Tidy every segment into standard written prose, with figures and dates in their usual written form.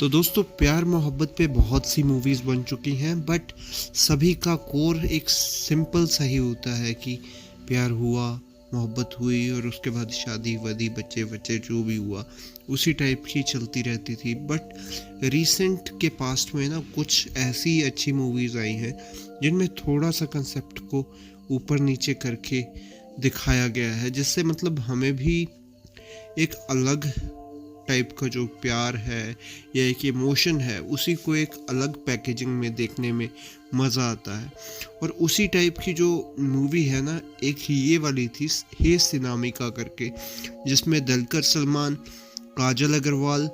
तो दोस्तों प्यार मोहब्बत पे बहुत सी मूवीज़ बन चुकी हैं, बट सभी का कोर एक सिंपल सा ही होता है कि प्यार हुआ, मोहब्बत हुई और उसके बाद शादी वादी बच्चे बच्चे जो भी हुआ उसी टाइप की चलती रहती थी। बट रिसेंट के पास्ट में ना कुछ ऐसी अच्छी मूवीज़ आई हैं जिनमें थोड़ा सा कंसेप्ट को ऊपर नीचे करके दिखाया गया है, जिससे मतलब हमें भी एक अलग टाइप का जो प्यार है या एक इमोशन है उसी को एक अलग पैकेजिंग में देखने में मज़ा आता है। और उसी टाइप की जो मूवी है ना, एक ये वाली थी हे सिनामिका करके, जिसमें दलकर सलमान, काजल अग्रवाल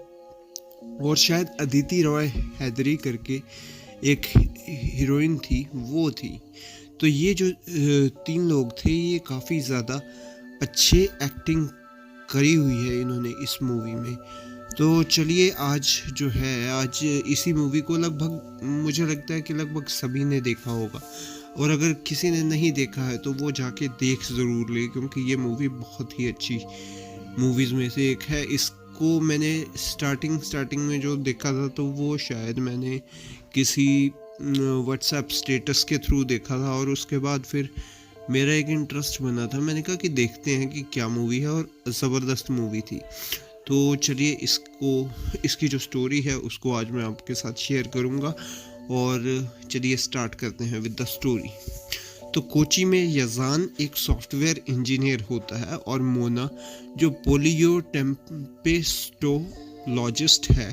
और शायद अदिति रॉय हैदरी करके एक हीरोइन थी, वो थी। तो ये जो तीन लोग थे, ये काफ़ी ज़्यादा अच्छे एक्टिंग करी हुई है इन्होंने इस मूवी में। तो चलिए आज इसी मूवी को लगभग मुझे लगता है कि लगभग सभी ने देखा होगा, और अगर किसी ने नहीं देखा है तो वो जाके देख ज़रूर ले, क्योंकि ये मूवी बहुत ही अच्छी मूवीज़ में से एक है। इसको मैंने स्टार्टिंग में जो देखा था तो वो शायद मैंने किसी व्हाट्सएप स्टेटस के थ्रू देखा था, और उसके बाद फिर मेरा एक इंटरेस्ट बना था, मैंने कहा कि देखते हैं कि क्या मूवी है, और ज़बरदस्त मूवी थी। तो चलिए इसकी जो स्टोरी है उसको आज मैं आपके साथ शेयर करूंगा, और चलिए स्टार्ट करते हैं विद द स्टोरी। तो कोची में यजान एक सॉफ्टवेयर इंजीनियर होता है, और मोना जो पोलियो टेम्पेस्टोलॉजिस्ट है,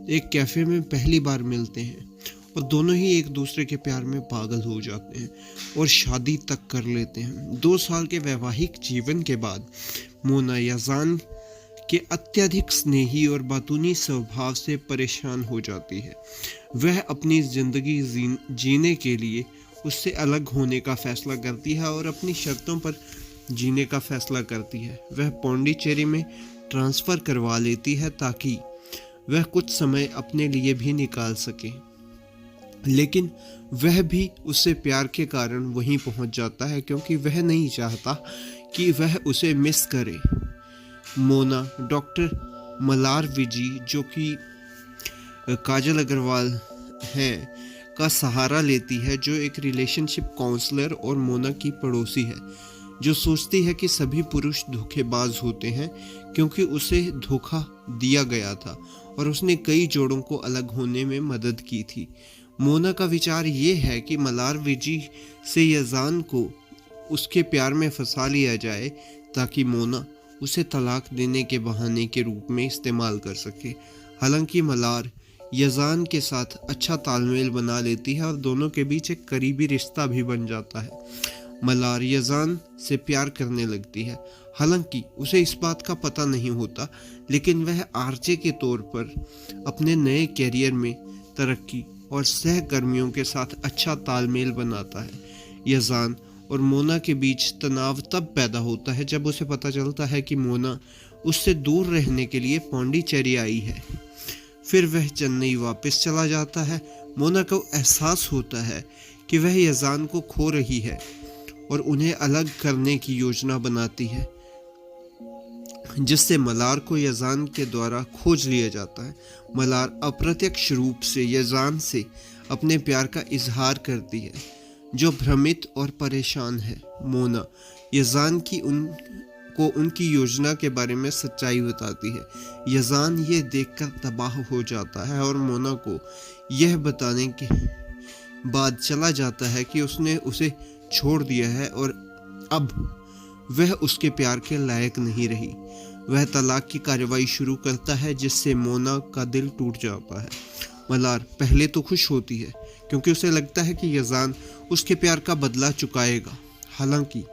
एक कैफ़े में पहली बार मिलते हैं और दोनों ही एक दूसरे के प्यार में पागल हो जाते हैं और शादी तक कर लेते हैं। 2 साल के वैवाहिक जीवन के बाद मोना यजान के अत्यधिक स्नेही और बातूनी स्वभाव से परेशान हो जाती है। वह अपनी ज़िंदगी जीने के लिए उससे अलग होने का फैसला करती है और अपनी शर्तों पर जीने का फैसला करती है। वह पौंडीचेरी में ट्रांसफ़र करवा लेती है ताकि वह कुछ समय अपने लिए भी निकाल सके, लेकिन वह भी उससे प्यार के कारण वहीं पहुंच जाता है, क्योंकि वह नहीं चाहता कि वह उसे मिस करे। मोना डॉक्टर मलार विजी, जो कि काजल अग्रवाल हैं, का सहारा लेती है, जो एक रिलेशनशिप काउंसलर और मोना की पड़ोसी है, जो सोचती है कि सभी पुरुष धोखेबाज होते हैं क्योंकि उसे धोखा दिया गया था और उसने कई जोड़ों को अलग होने में मदद की थी। मोना का विचार ये है कि मलार विजी से यजान को उसके प्यार में फंसा लिया जाए ताकि मोना उसे तलाक देने के बहाने के रूप में इस्तेमाल कर सके। हालांकि मलार यजान के साथ अच्छा तालमेल बना लेती है और दोनों के बीच एक करीबी रिश्ता भी बन जाता है। मलार यजान से प्यार करने लगती है, हालांकि उसे इस बात का पता नहीं होता, लेकिन वह आरजे के तौर पर अपने नए कैरियर में तरक्की और सहकर्मियों के साथ अच्छा तालमेल बनाता है। यजान और मोना के बीच तनाव तब पैदा होता है जब उसे पता चलता है कि मोना उससे दूर रहने के लिए पौंडीचेरी आई है। फिर वह चेन्नई वापस चला जाता है। मोना को एहसास होता है कि वह यजान को खो रही है और उन्हें अलग करने की योजना बनाती है, जिससे मलार को यजान के द्वारा खोज लिया जाता है। मलार अप्रत्यक्ष रूप से यजान से अपने प्यार का इजहार करती है, जो भ्रमित और परेशान है। मोना यजान की उनकी योजना के बारे में सच्चाई बताती है। यजान ये देखकर तबाह हो जाता है और मोना को यह बताने के बाद चला जाता है कि उसने उसे छोड़ दिया है और अब वह उसके प्यार के लायक नहीं रही। वह तलाक की कार्रवाई शुरू करता है, जिससे मोना का दिल टूट जाता है। मलार पहले तो खुश होती है क्योंकि उसे लगता है कि यजान उसके प्यार का बदला चुकाएगा। हालांकि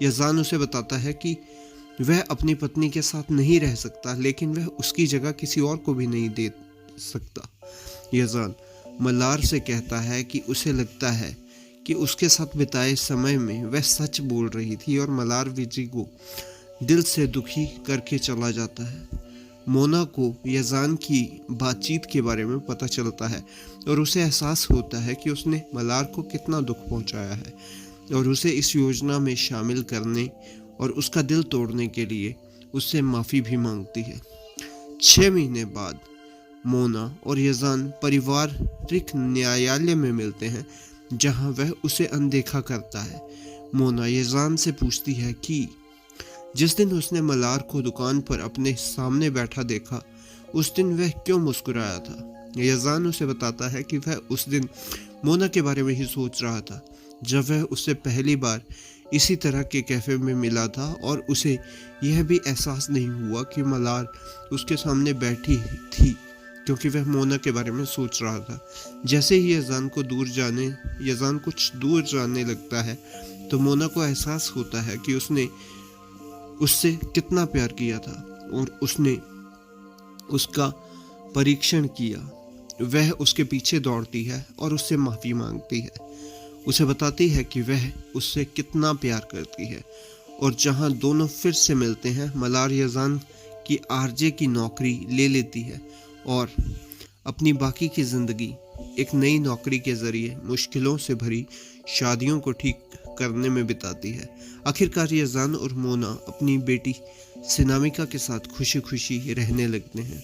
यजान उसे बताता है कि वह अपनी पत्नी के साथ नहीं रह सकता, लेकिन वह उसकी जगह किसी और को भी नहीं दे सकता। यजान मलार से कहता है कि उसे लगता है कि उसके साथ बिताए समय में वह सच बोल रही थी, और मलार विजी को दिल से दुखी करके चला जाता है। मोना को यजान की बातचीत के बारे में पता चलता है और उसे एहसास होता है कि उसने मलार को कितना दुख पहुंचाया है, और उसे इस योजना में शामिल करने और उसका दिल तोड़ने के लिए उससे माफ़ी भी मांगती है। 6 महीने बाद मोना और यजान पारिवारिक न्यायालय में मिलते हैं जहां वह उसे अनदेखा करता है। मोना यजान से पूछती है कि जिस दिन उसने मलार को दुकान पर अपने सामने बैठा देखा उस दिन वह क्यों मुस्कुराया था। यजान उसे बताता है कि वह उस दिन मोना के बारे में ही सोच रहा था जब वह उससे पहली बार इसी तरह के कैफे में मिला था और उसे यह भी एहसास नहीं हुआ कि मलार उसके सामने बैठी थी क्योंकि वह मोना के बारे में सोच रहा था। जैसे ही यजान कुछ दूर जाने लगता है तो मोना को एहसास होता है कि उसने उससे कितना प्यार किया था और उसने उसका परीक्षण किया। वह उसके पीछे दौड़ती है और उससे माफ़ी मांगती है, उसे बताती है कि वह उससे कितना प्यार करती है। और जहां दोनों फिर से मिलते हैं मलार यजान की आरजे की नौकरी ले लेती है और अपनी बाकी की ज़िंदगी एक नई नौकरी के ज़रिए मुश्किलों से भरी शादियों को ठीक करने में बिताती है। आखिरकार यजान और मोना अपनी बेटी सिनामिका के साथ खुशी खुशी रहने लगते हैं।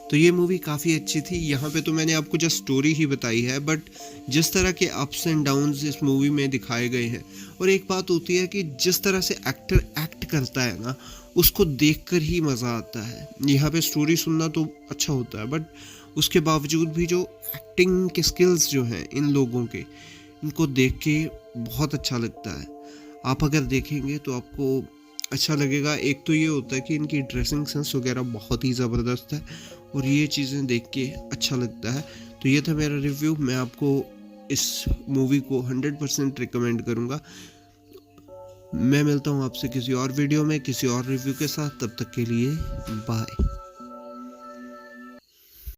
तो ये मूवी काफ़ी अच्छी थी। यहाँ पे तो मैंने आपको जस्ट स्टोरी ही बताई है, बट जिस तरह के अप्स एंड डाउन्स इस मूवी में दिखाए गए हैं, और एक बात होती है कि जिस तरह से एक्टर एक्ट करता है ना, उसको देखकर ही मज़ा आता है। यहाँ पे स्टोरी सुनना तो अच्छा होता है, बट उसके बावजूद भी जो एक्टिंग के स्किल्स जो हैं इन लोगों के, इनको देख के बहुत अच्छा लगता है। आप अगर देखेंगे तो आपको अच्छा लगेगा। एक तो ये होता है कि इनकी ड्रेसिंग सेंस वगैरह बहुत ही ज़बरदस्त है और ये चीज़ें देख के अच्छा लगता है। तो ये था मेरा रिव्यू। मैं आपको इस मूवी को 100% रिकमेंड करूँगा। मैं मिलता हूँ आपसे किसी और वीडियो में किसी और रिव्यू के साथ। तब तक के लिए बाय।